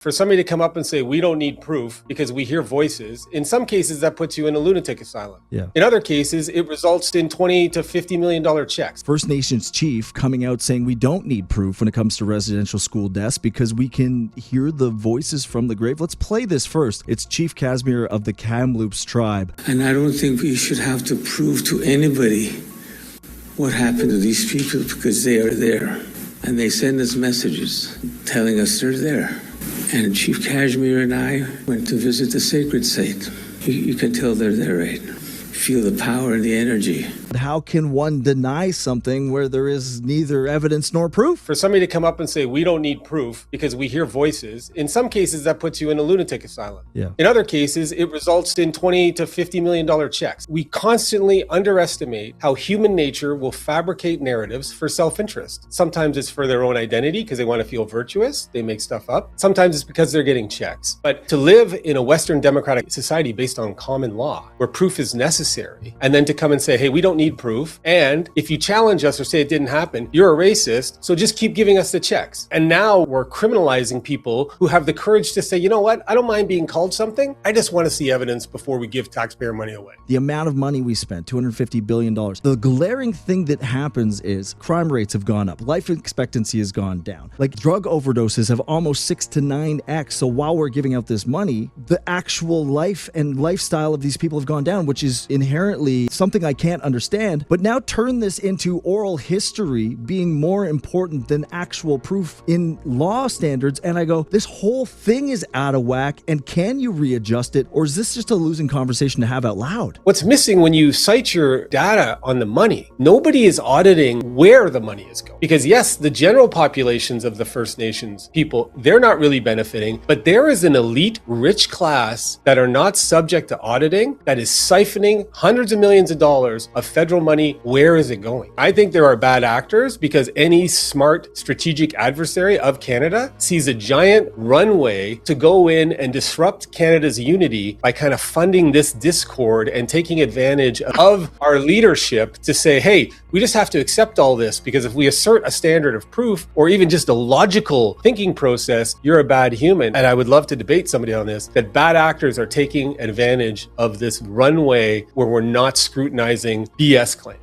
For somebody to come up and say, we don't need proof because we hear voices, in some cases that puts you in a lunatic asylum. Yeah. In other cases, it results in $20 to $50 million checks. First Nations chief coming out saying we don't need proof when it comes to residential school deaths because we can hear the voices from the grave. Let's play this first. It's Chief Casimir of the Kamloops tribe. And I don't think we should have to prove to anybody what happened to these people because they are there. And they send us messages telling us they're there. And Chief Casimir and I went to visit the sacred site. You can tell they're there, right? Feel the power and the energy. How can one deny something where there is neither evidence nor proof? For somebody to come up and say, we don't need proof because we hear voices, in some cases that puts you in a lunatic asylum. Yeah. In other cases, it results in $20 to $50 million checks. We constantly underestimate how human nature will fabricate narratives for self-interest. Sometimes it's for their own identity because they want to feel virtuous. They make stuff up. Sometimes it's because they're getting checks. But to live in a Western democratic society based on common law, where proof is necessary, and then to come and say, hey, we don't need proof, and if you challenge us or say it didn't happen, you're a racist, so just keep giving us the checks. And now we're criminalizing people who have the courage to say, you know what, I don't mind being called something, I just want to see evidence before we give taxpayer money away. The amount of money we spent, $250 billion. The glaring thing that happens is crime rates have gone up, life expectancy has gone down. Like drug overdoses have almost 6 to 9x. So while we're giving out this money, the actual life and lifestyle of these people have gone down, which is inherently something I can't understand. But now turn this into oral history being more important than actual proof in law standards. And I go, this whole thing is out of whack. And can you readjust it? Or is this just a losing conversation to have out loud? What's missing when you cite your data on the money, nobody is auditing where the money is going. Because yes, the general populations of the First Nations people, they're not really benefiting, but there is an elite rich class that are not subject to auditing that is siphoning hundreds of millions of dollars of federal money. Where is it going? I think there are bad actors because any smart strategic adversary of Canada sees a giant runway to go in and disrupt Canada's unity by kind of funding this discord and taking advantage of our leadership to say, hey, we just have to accept all this because if we assert a standard of proof or even just a logical thinking process, you're a bad human. And I would love to debate somebody on this, that bad actors are taking advantage of this runway where we're not scrutinizing BS claims.